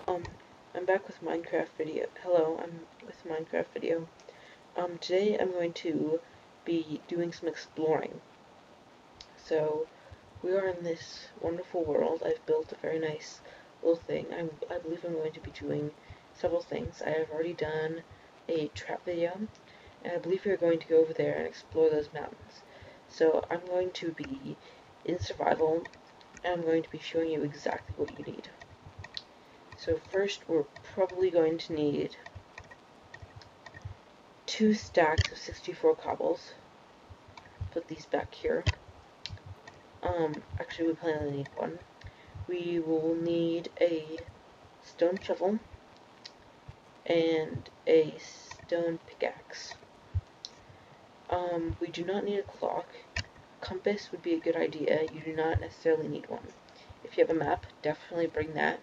Um, I'm back with Minecraft video. Hello, I'm with Minecraft video. Today I'm going to be doing some exploring. So, we are in this wonderful world. I've built a very nice little thing. I believe I'm going to be doing several things. I have already done a trap video, and I believe we're going to go over there and explore those mountains. So, I'm going to be in survival, and I'm going to be showing you exactly what you need. So first, we're probably going to need 2 stacks of 64 cobbles. Put these back here. Actually, we probably only need 1. We will need a stone shovel and a stone pickaxe. We do not need a clock. Compass would be a good idea. You do not necessarily need one. If you have a map, definitely bring that.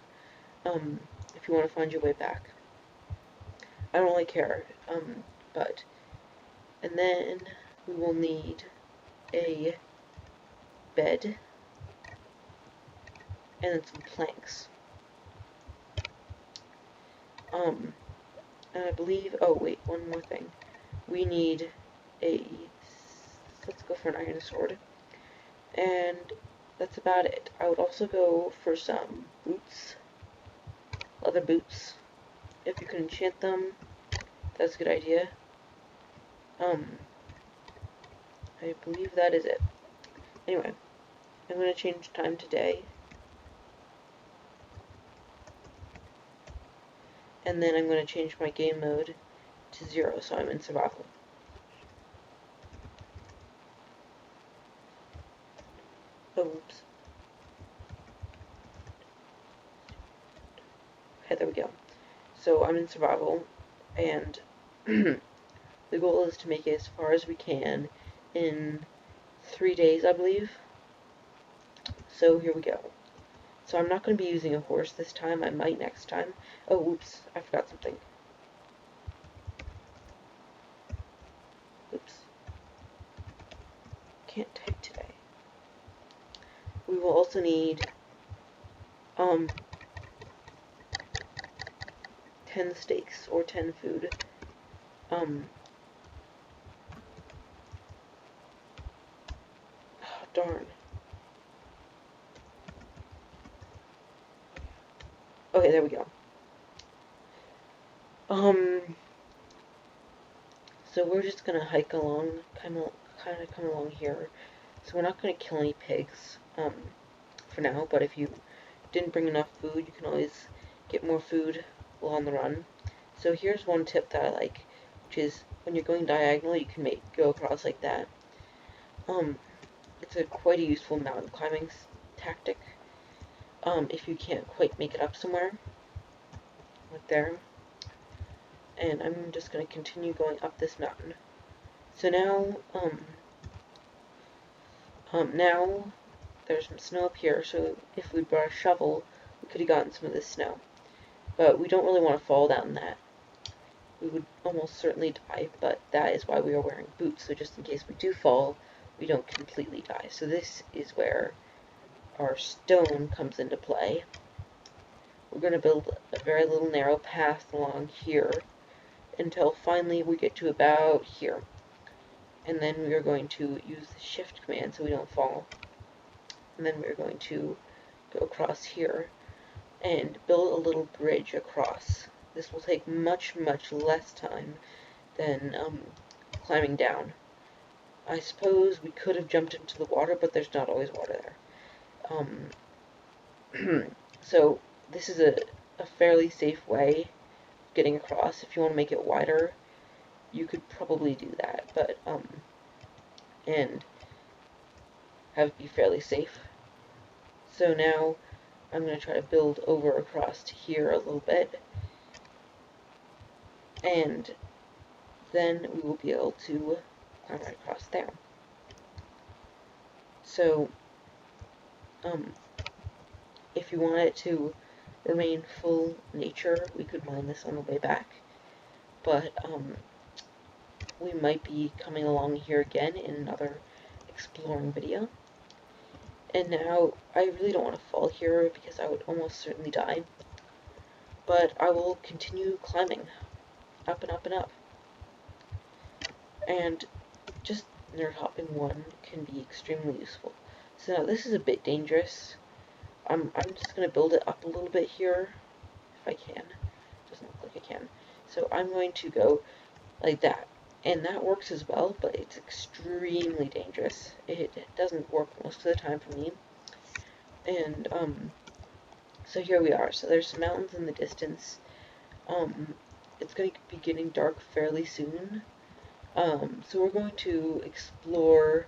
If you want to find your way back. I don't really care. And then we will need a bed and then some planks. And I believe, oh wait, one more thing. We need let's go for an iron sword. And that's about it. I would also go for some boots, leather boots. If you can enchant them, that's a good idea. I believe that is it. Anyway, I'm going to change time to day. And then I'm going to change my game mode to 0, so I'm in survival. Oops. Okay, there we go. So I'm in survival, and the goal is to make it as far as we can in 3 days, I believe. So here we go. So I'm not going to be using a horse this time. I might next time. Oh, oops, I forgot something. Oops. Can't type today. We will also need 10 steaks or 10 food. Oh, darn. Okay, there we go. So we're just gonna hike along, kind of come along here. So we're not gonna kill any pigs, for now. But if you didn't bring enough food, you can always get more food while on the run. So here's one tip that I like, which is when you're going diagonal, you can go across like that. It's quite a useful mountain climbing tactic. If you can't quite make it up somewhere, like there. And I'm just going to continue going up this mountain. So now, now there's some snow up here, so if we brought a shovel, we could have gotten some of this snow. But we don't really want to fall down that. We would almost certainly die, but that is why we are wearing boots, so just in case we do fall, we don't completely die. So this is where our stone comes into play. We're going to build a very little narrow path along here until finally we get to about here. And then we are going to use the shift command so we don't fall. And then we're going to go across here and build a little bridge across. This will take much, much less time than climbing down. I suppose we could have jumped into the water, but there's not always water there. So this is a fairly safe way of getting across. If you want to make it wider, you could probably do that, but and have it be fairly safe. So now I'm going to try to build over across to here a little bit, and then we will be able to climb right across there. So if you want it to remain full nature, we could mine this on the way back, but we might be coming along here again in another exploring video. And now, I really don't want to fall here because I would almost certainly die. but I will continue climbing up and up and up. And just nerd hopping 1 can be extremely useful. So now this is a bit dangerous. I'm just going to build it up a little bit here, if I can. Doesn't look like I can. So I'm going to go like that. And that works as well, but it's extremely dangerous. It doesn't work most of the time for me. And, so here we are. So there's some mountains in the distance. It's going to be getting dark fairly soon. So we're going to explore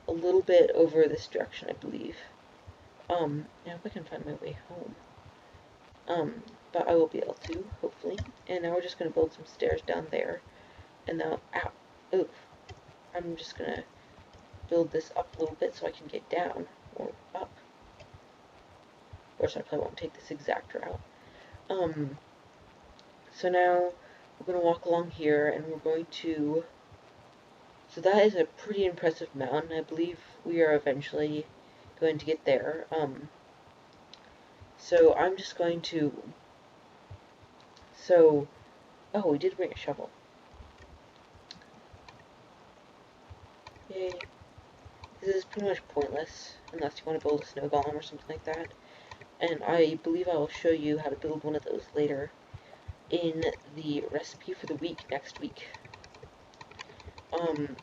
a little bit over this direction, I believe. Now if I can find my way home. But I will be able to, hopefully. And now we're just going to build some stairs down there. And now, ow, oof. I'm just going to build this up a little bit so I can get down, or up. Of course, I probably won't take this exact route. So now we're going to walk along here, and we're going to... So that is a pretty impressive mountain. I believe we are eventually going to get there. So I'm just going to... So... Oh, we did bring a shovel. Yay. This is pretty much pointless, unless you want to build a snow golem or something like that. And I believe I will show you how to build one of those later in the recipe for the week next week. I'm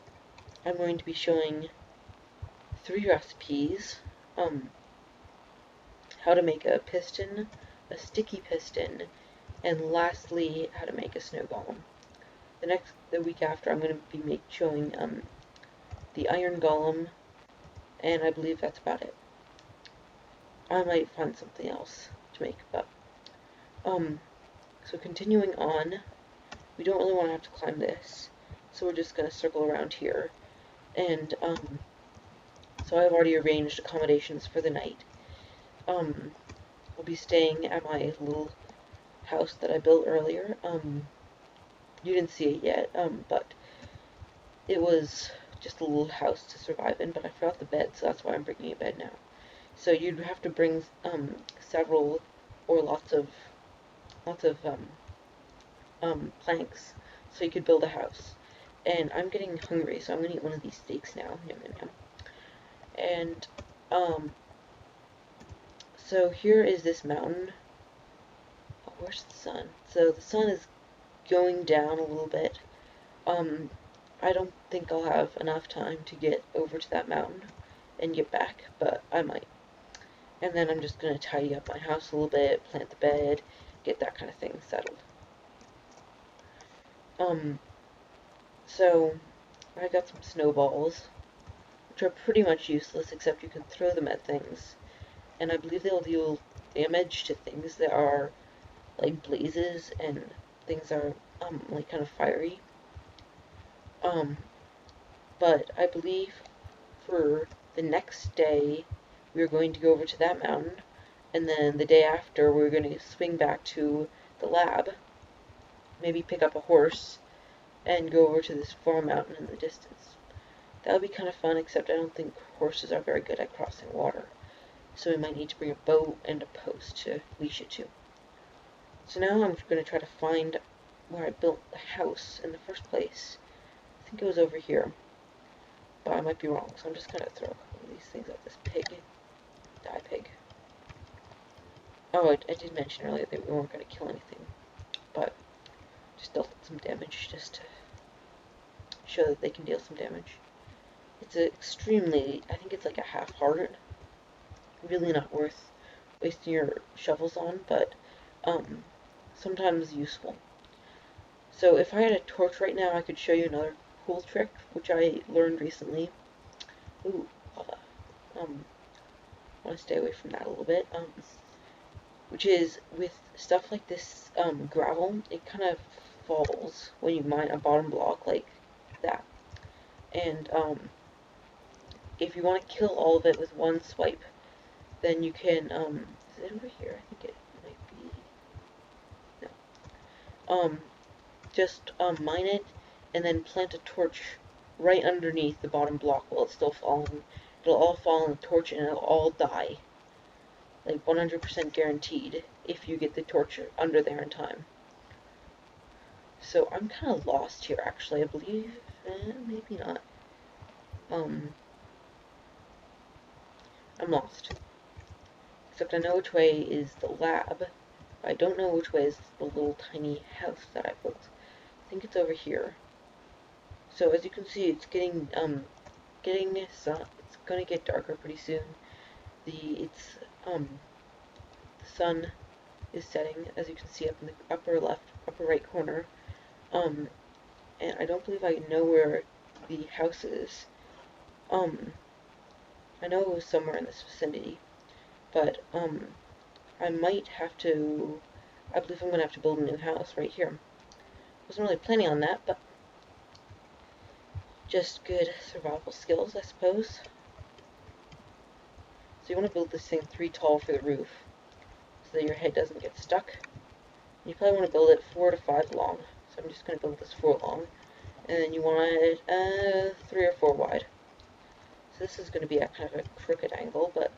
going to be showing 3 recipes. How to make a piston, a sticky piston, and lastly, how to make a snow golem. The week after, I'm going to be showing the iron golem, and I believe that's about it. I might find something else to make, but so continuing on, we don't really want to have to climb this, so we're just going to circle around here, and so I've already arranged accommodations for the night. I'll be staying at my little house that I built earlier. You didn't see it yet, but it was just a little house to survive in, but I forgot the bed, so that's why I'm bringing a bed now. So you'd have to bring several or lots of planks so you could build a house. And I'm getting hungry, so I'm gonna eat one of these steaks now. Yum, yum, yum. And so here is this mountain. Oh, where's the sun? So the sun is going down a little bit. I don't think I'll have enough time to get over to that mountain and get back, but I might. And then I'm just going to tidy up my house a little bit, plant the bed, get that kind of thing settled. So I got some snowballs, which are pretty much useless, except you can throw them at things. And I believe they'll deal damage to things that are like blazes and things that are like kind of fiery. But I believe for the next day we're going to go over to that mountain, and then the day after we're going to swing back to the lab, maybe pick up a horse, and go over to this far mountain in the distance. That would be kind of fun, except I don't think horses are very good at crossing water, so we might need to bring a boat and a post to leash it to. So now I'm going to try to find where I built the house in the first place. I think it was over here, but I might be wrong, so I'm just going to throw a couple of these things at this pig. Die, pig. Oh, I did mention earlier that we weren't going to kill anything, but just dealt some damage just to show that they can deal some damage. It's extremely, I think it's like a half-hearted, really not worth wasting your shovels on, but sometimes useful. So if I had a torch right now, I could show you another cool trick, which I learned recently. Ooh, lava. I want to stay away from that a little bit. Which is, with stuff like this gravel, it kind of falls when you mine a bottom block like that. And if you want to kill all of it with one swipe, then you can, is it over here? I think it might be, no. Just mine it, and then plant a torch right underneath the bottom block while it's still falling. It'll all fall on the torch, and it'll all die. like 100% guaranteed if you get the torch under there in time. So I'm kind of lost here, actually. I believe, maybe not. I'm lost. Except I know which way is the lab. I don't know which way is the little tiny house that I built. I think it's over here. So as you can see, it's getting sun. It's gonna get darker pretty soon. The sun is setting, as you can see up in the upper right corner. And I don't believe I know where the house is. I know it was somewhere in this vicinity, but I might have to. I believe I'm gonna have to build a new house right here. Wasn't really planning on that, but just good survival skills, I suppose. So you want to build this thing 3 tall for the roof, so that your head doesn't get stuck. You probably want to build it 4 to 5 long. So I'm just going to build this 4 long, and then you want it 3 or 4 wide. So this is going to be a kind of a crooked angle, but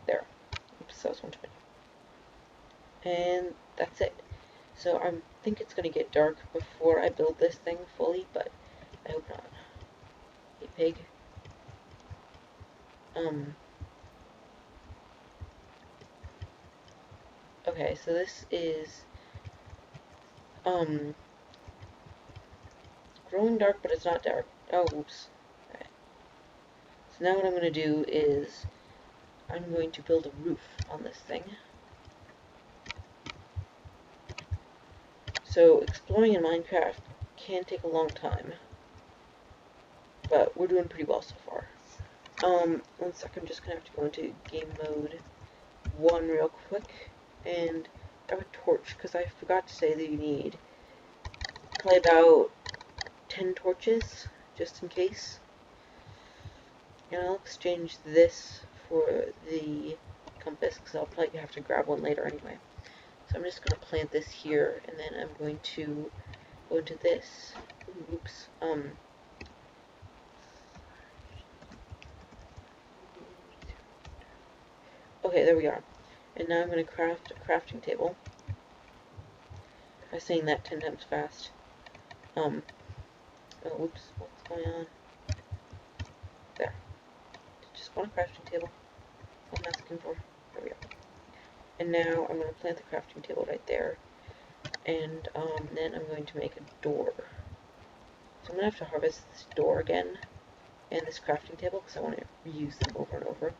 there. Oops, that was one too many. And that's it. So I think it's going to get dark before I build this thing fully, but I hope not. Hey, pig. Okay, so this is, growing dark, but it's not dark. Oh, oops. Okay. So now what I'm going to do is, I'm going to build a roof on this thing. So, exploring in Minecraft can take a long time, but we're doing pretty well so far. One sec, I'm just going to have to go into game mode 1 real quick, and grab a torch, because I forgot to say that you need probably about 10 torches, just in case. And I'll exchange this for the compass, because I'll probably have to grab one later anyway. So I'm just going to plant this here, and then I'm going to go into this. Oops. Okay, there we are. And now I'm going to craft a crafting table. I'm saying that 10 times fast. Oh, whoops, what's going on? There. Just want a crafting table. That's what I'm asking for. There we go. And now I'm going to plant the crafting table right there. And then I'm going to make a door. So I'm going to have to harvest this door again. And this crafting table, because I want to reuse them over and over.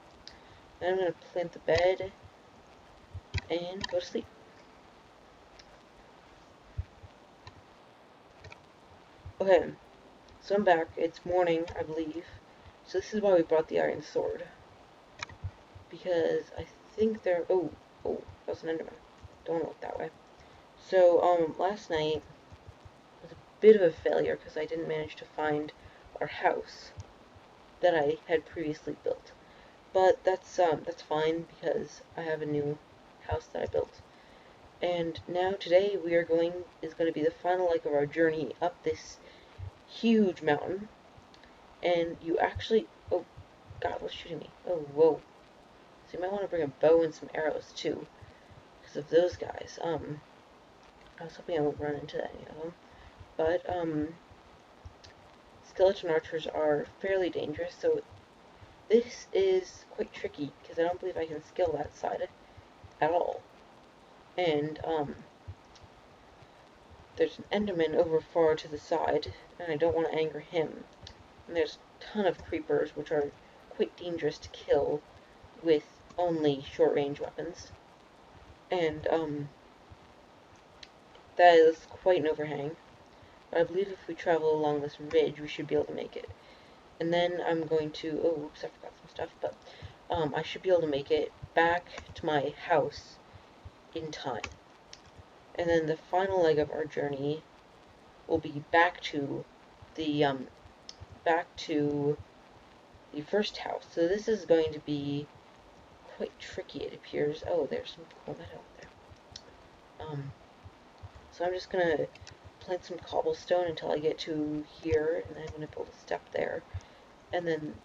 Then I'm going to plant the bed. And go to sleep. Okay, so I'm back. It's morning, I believe. So this is why we brought the iron sword. Because I think there... Oh, that was an enderman. Don't look that way. So, last night was a bit of a failure because I didn't manage to find our house that I had previously built. But that's fine because I have a new house that I built. And now today is going to be the final leg of our journey up this huge mountain. And you actually... Oh, God, what's shooting me? Oh, whoa. So you might want to bring a bow and some arrows, too. Because of those guys. I was hoping I won't run into any of them. But, skeleton archers are fairly dangerous, so this is quite tricky, because I don't believe I can skill that side at all. And, there's an enderman over far to the side, and I don't want to anger him. And there's a ton of creepers, which are quite dangerous to kill with only short-range weapons. And, that is quite an overhang. But I believe if we travel along this ridge, we should be able to make it. And then I'm going to... Oh, oops, I forgot some stuff, but I should be able to make it back to my house in time. And then the final leg of our journey will be back to the first house. So this is going to be quite tricky, it appears. Oh, there's some cool metal there. So I'm just gonna plant some cobblestone until I get to here, and then I'm gonna build a step there. And then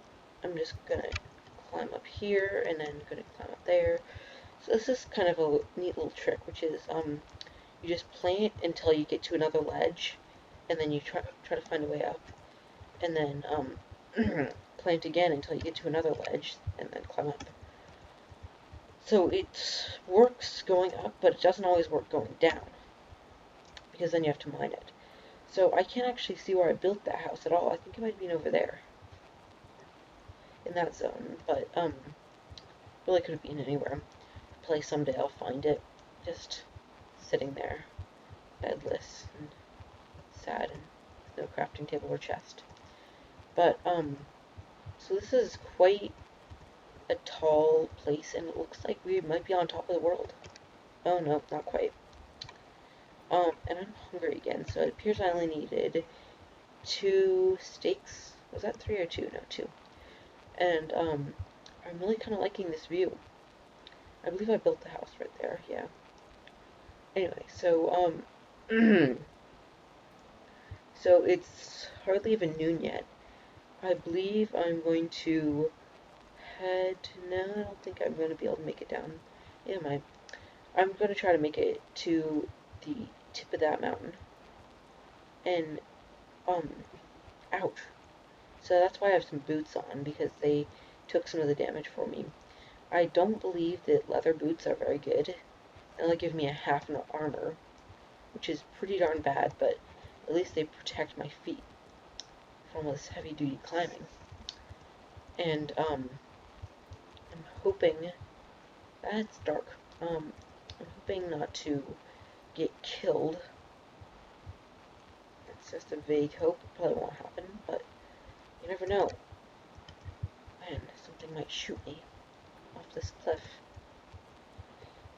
I'm just gonna climb up here, and then going to climb up there. So this is kind of a neat little trick, which is you just plant until you get to another ledge, and then you try to find a way up, and then plant again until you get to another ledge, and then climb up. So it works going up, but it doesn't always work going down, because then you have to mine it. So I can't actually see where I built that house at all. I think it might have been over there, in that zone, but really could have been anywhere. Play someday, I'll find it. Just sitting there, bedless and sad, and no crafting table or chest. But so this is quite a tall place, and it looks like we might be on top of the world. Oh no, not quite. And I'm hungry again, so it appears I only needed 2 steaks. Was that 3 or 2? No, 2. And I'm really kind of liking this view. I believe I built the house right there, yeah. Anyway, so so it's hardly even noon yet. I believe I'm going to head. No, I don't think I'm going to be able to make it down. Yeah, I'm going to try to make it to the tip of that mountain. And, ouch. So that's why I have some boots on, because they took some of the damage for me. I don't believe that leather boots are very good. They only give me a half an armor, which is pretty darn bad, but at least they protect my feet from all this heavy-duty climbing. And, I'm hoping... That's dark. I'm hoping not to get killed. It's just a vague hope. It probably won't happen, but you never know. Man, something might shoot me off this cliff.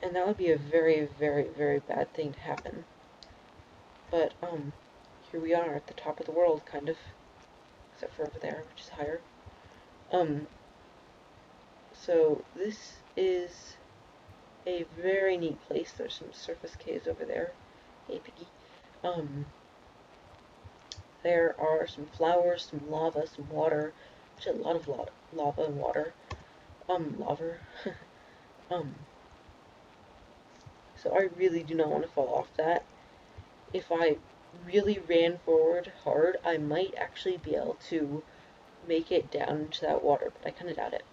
And that would be a very, very, very bad thing to happen. But, here we are at the top of the world, kind of. Except for over there, which is higher. So this is a very neat place. There's some surface caves over there. Hey, piggy. There are some flowers, some lava, some water. Actually, a lot of lava and water. Lava. So I really do not want to fall off that. If I really ran forward hard, I might actually be able to make it down into that water, but I kind of doubt it.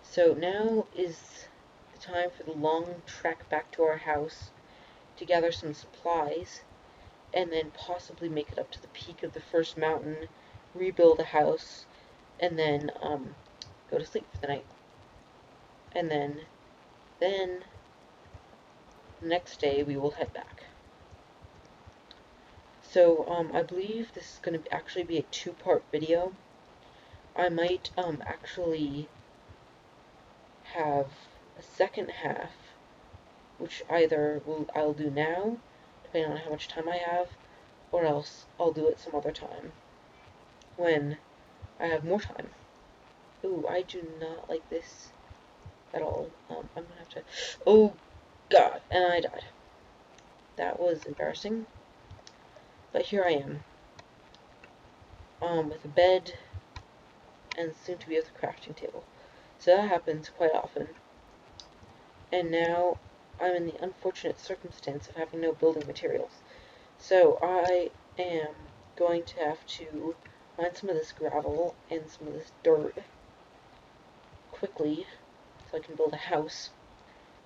So now is the time for the long trek back to our house to gather some supplies, and then possibly make it up to the peak of the first mountain, rebuild a house, and then go to sleep for the night. And then the next day we will head back. So I believe this is going to actually be a 2-part video. I might actually have a second half, which either I'll do now, depending on how much time I have, or else I'll do it some other time when I have more time. Ooh, I do not like this at all. I'm gonna have to... Oh, God, and I died. That was embarrassing. But here I am. With a bed, and soon to be with a crafting table. So that happens quite often. And now I'm in the unfortunate circumstance of having no building materials. So I am going to have to find some of this gravel and some of this dirt quickly so I can build a house.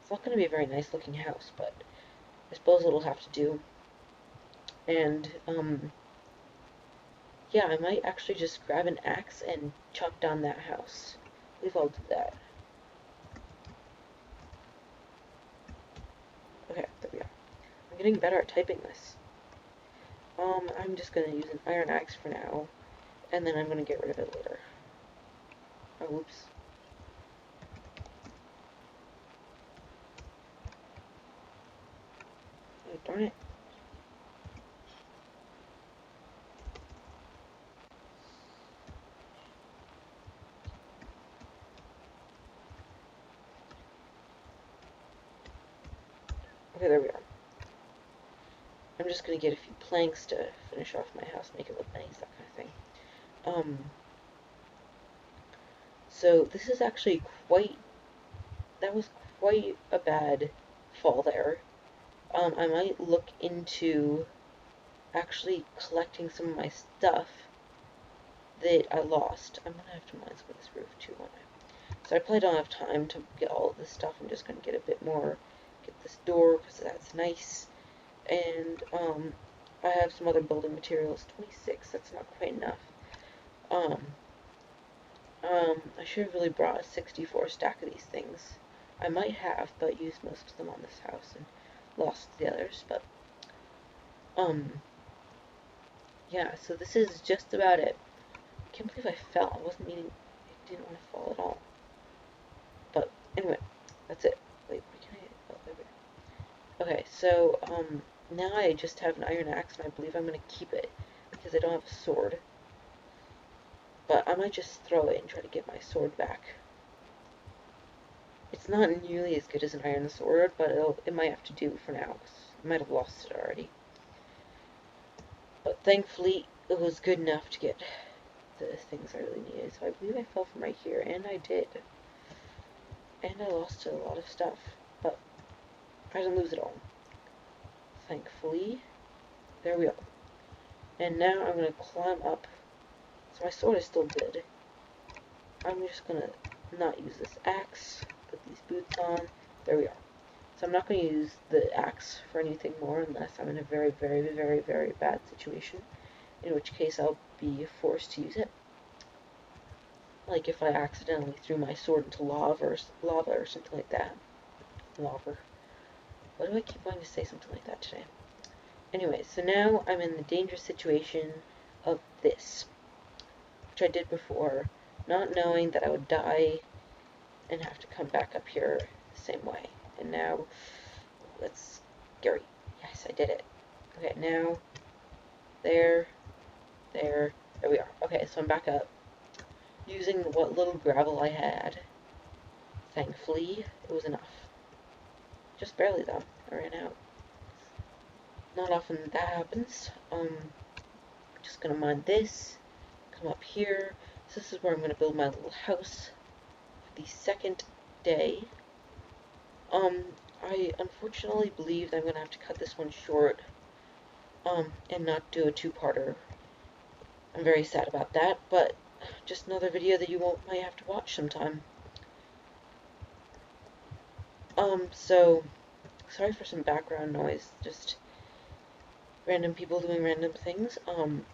It's not going to be a very nice looking house, but I suppose it'll have to do. And, yeah, I might actually just grab an axe and chop down that house. I believe I'll do that. Okay, there we go. I'm getting better at typing this. I'm just going to use an iron axe for now, and then I'm going to get rid of it later. Oh, whoops. Oh, darn it. Okay, there we are. I'm just going to get a few planks to finish off my house, make it look nice, that kind of thing. So this is actually that was quite a bad fall there. I might look into actually collecting some of my stuff that I lost. I'm gonna have to mine some of this roof too, won't I? So I probably don't have time to get all of this stuff. I'm just gonna get a bit more, get this door, because that's nice. And, I have some other building materials. 26, that's not quite enough. I should have really brought a 64 stack of these things. I might have, but used most of them on this house and lost the others, but, yeah, so this is just about it. I can't believe I fell. I wasn't meaning, I didn't want to fall at all. But, anyway, that's it. Wait, where can I, oh, there we go. Okay, so, now I just have an iron axe, and I believe I'm going to keep it, because I don't have a sword. But I might just throw it and try to get my sword back. It's not nearly as good as an iron sword, but it might have to do for now, because I might have lost it already. But thankfully, it was good enough to get the things I really needed. So I believe I fell from right here, and I did. And I lost a lot of stuff, but I didn't lose it all. Thankfully, there we are. And now I'm going to climb up. So my sword is still good. I'm just going to not use this axe, put these boots on. There we are. So I'm not going to use the axe for anything more unless I'm in a very, very, very, very bad situation, in which case I'll be forced to use it. Like if I accidentally threw my sword into lava or something like that. Lava. Why do I keep wanting to say something like that today? Anyway, so now I'm in the dangerous situation of this, which I did before, not knowing that I would die and have to come back up here the same way. And now, that's scary. Yes, I did it. Okay, now, there we are. Okay, so I'm back up, using what little gravel I had. Thankfully, it was enough. Just barely, though. I ran out. Not often that happens. Just gonna mine this, come up here. So this is where I'm gonna build my little house for the second day. I unfortunately believe that I'm gonna have to cut this one short, and not do a two-parter. I'm very sad about that, but just another video that you might have to watch sometime. So, sorry for some background noise, just random people doing random things. I'm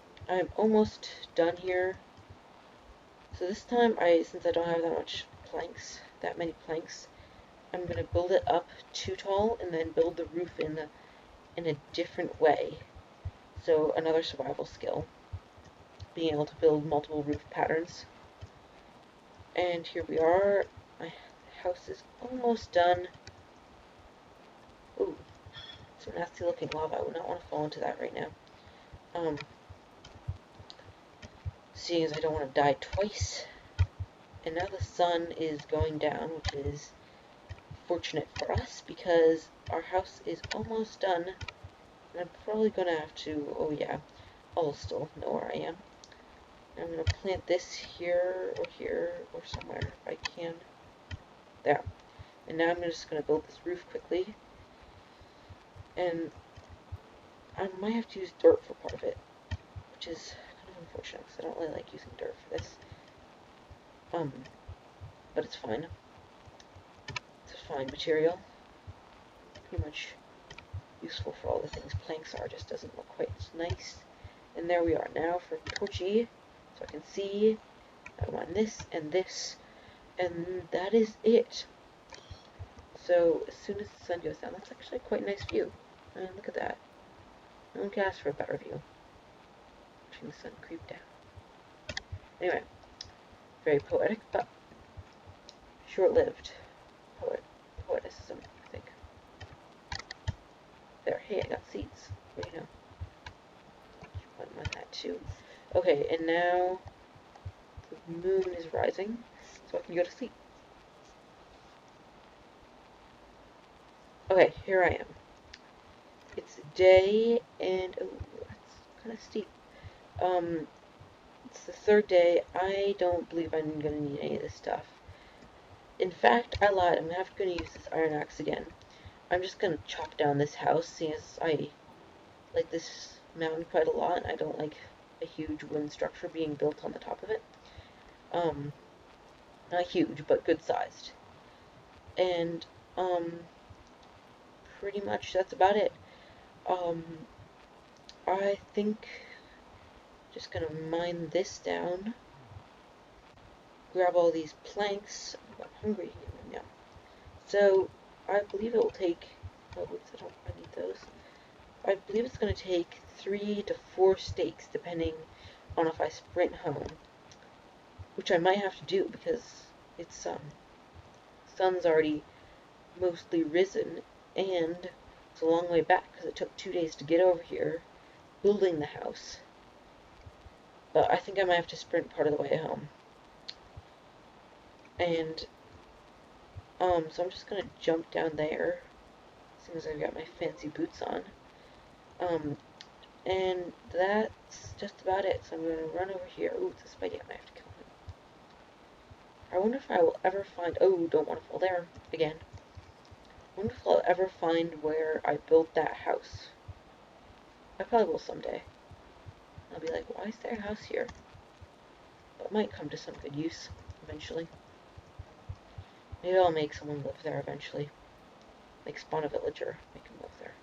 almost done here. So this time, since I don't have that many planks, I'm going to build it up too tall and then build the roof in a different way. So another survival skill, being able to build multiple roof patterns. And here we are. My house is almost done. Ooh, some nasty looking lava. I would not want to fall into that right now. Seeing as I don't want to die twice. And now the sun is going down, which is fortunate for us because our house is almost done. And I'm probably going to have to, oh yeah, I'll still know where I am. And I'm going to plant this here or somewhere if I can. There. And now I'm just going to build this roof quickly. And I might have to use dirt for part of it, which is kind of unfortunate because I don't really like using dirt for this. But it's fine. It's a fine material. Pretty much useful for all the things planks are, just doesn't look quite as nice. And there we are now for torchy, so I can see. I want this, and that is it. So as soon as the sun goes down, that's actually quite a nice view. And look at that. No one can ask for a better view. Watching the sun creep down. Anyway, very poetic, but short-lived poeticism, I think. There, hey, I got seeds. What do you know? I want that too. Okay, and now the moon is rising, so I can go to sleep. Okay, here I am. It's day, and oh, that's kind of steep. It's the third day. I don't believe I'm going to need any of this stuff. In fact, I lied. I'm not going to use this iron axe again. I'm just going to chop down this house, seeing as I like this mountain quite a lot. I don't like a huge wooden structure being built on the top of it. Not huge, but good sized. And, pretty much that's about it. I think just gonna mine this down, grab all these planks. I'm hungry now. So I believe it will take. Oh, oops, I need those. I believe it's gonna take 3 to 4 steaks, depending on if I sprint home, which I might have to do because it's sun's already mostly risen, and it's a long way back because it took 2 days to get over here, building the house. But I think I might have to sprint part of the way home. And, so I'm just gonna jump down there, as soon as I've got my fancy boots on. And that's just about it. So I'm gonna run over here. Ooh, it's a Spidey, I might have to kill him. I wonder if I will ever find, oh, don't want to fall there again. I wonder if I'll ever find where I built that house. I probably will someday. I'll be like, why is there a house here? But it might come to some good use eventually. Maybe I'll make someone live there eventually. Like spawn a villager, make him live there.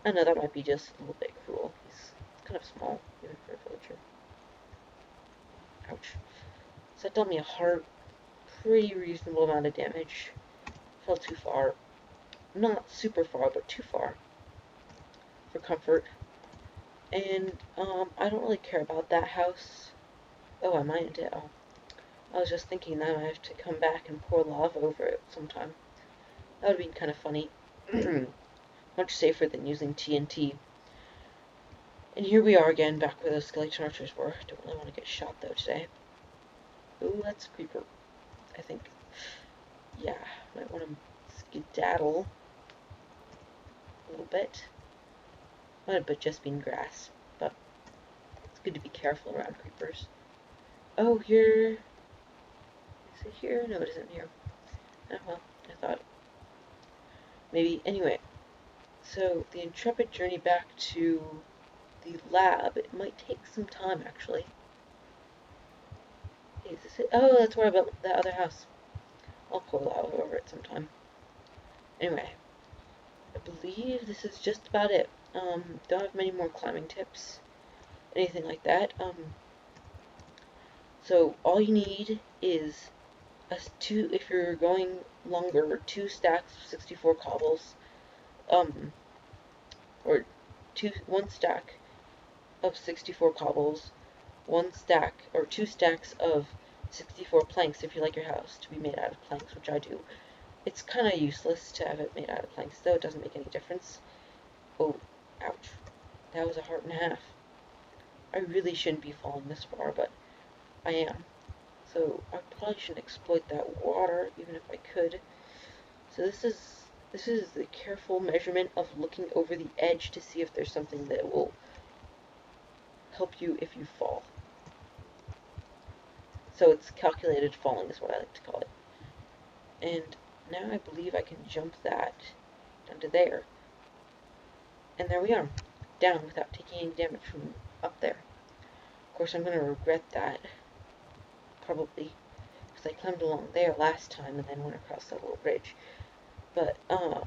I know that might be just a little bit cruel. He's kind of small, even for a villager. Ouch. So that dealt me a hard, pretty reasonable amount of damage. Fell too far. Not super far, but too far for comfort. And, I don't really care about that house. Oh, I mined it. Oh. I was just thinking that I have to come back and pour lava over it sometime. That would be kind of funny. Much safer than using TNT. And here we are again, back where those skeleton archers were. Don't really want to get shot, though, today. Ooh, that's a creeper, I think. Yeah, might want to skedaddle a little bit. Might have just been grass, but it's good to be careful around creepers. Oh, here. Is it here? No, it isn't here. Oh, well, I thought. Maybe. Anyway, so the intrepid journey back to the lab, it might take some time, actually. Hey, is this it? Oh, that's where I built that other house. I'll pour lava over it sometime. Anyway, I believe this is just about it. Don't have many more climbing tips, anything like that. So all you need is if you're going longer, 2 stacks of 64 cobbles, or 1 stack of 64 cobbles, 1 stack, or 2 stacks of 64 planks if you like your house to be made out of planks, which I do. It's kind of useless to have it made out of planks, though. It doesn't make any difference. Oh, ouch. That was a heart and a half. I really shouldn't be falling this far, but I am. So I probably shouldn't exploit that water, even if I could. So this is the careful measurement of looking over the edge to see if there's something that will help you if you fall. So it's calculated falling is what I like to call it. And now I believe I can jump that down to there. And there we are, down without taking any damage from up there. Of course, I'm going to regret that, probably, because I climbed along there last time and then went across that little bridge. But, I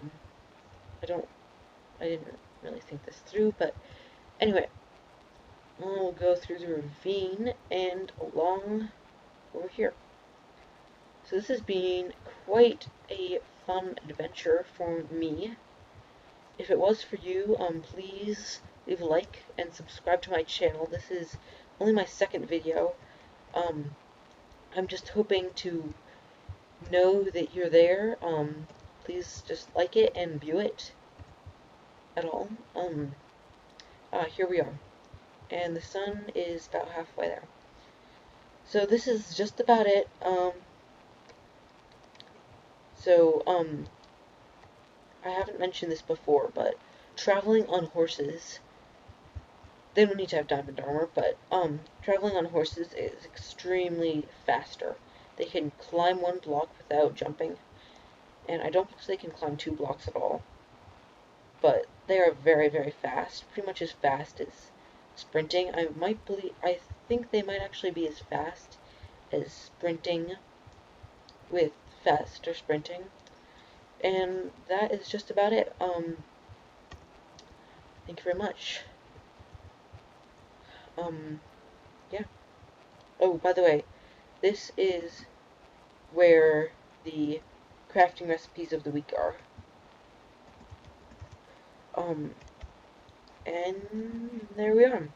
didn't really think this through, but anyway, we'll go through the ravine and along over here. So this has been quite a fun adventure for me. If it was for you, please leave a like and subscribe to my channel. This is only my 2nd video. I'm just hoping to know that you're there. Please just like it and view it at all. Here we are. And the sun is about halfway there. So this is just about it. I haven't mentioned this before, but traveling on horses they don't need to have diamond armor, but traveling on horses is extremely faster. They can climb one block without jumping, and I don't believe they can climb 2 blocks at all. But they are very, very fast, pretty much as fast as sprinting. I think they might actually be as fast as sprinting with faster sprinting. And that is just about it. Thank you very much. Yeah. Oh, by the way, this is where the crafting recipes of the week are. And there we are.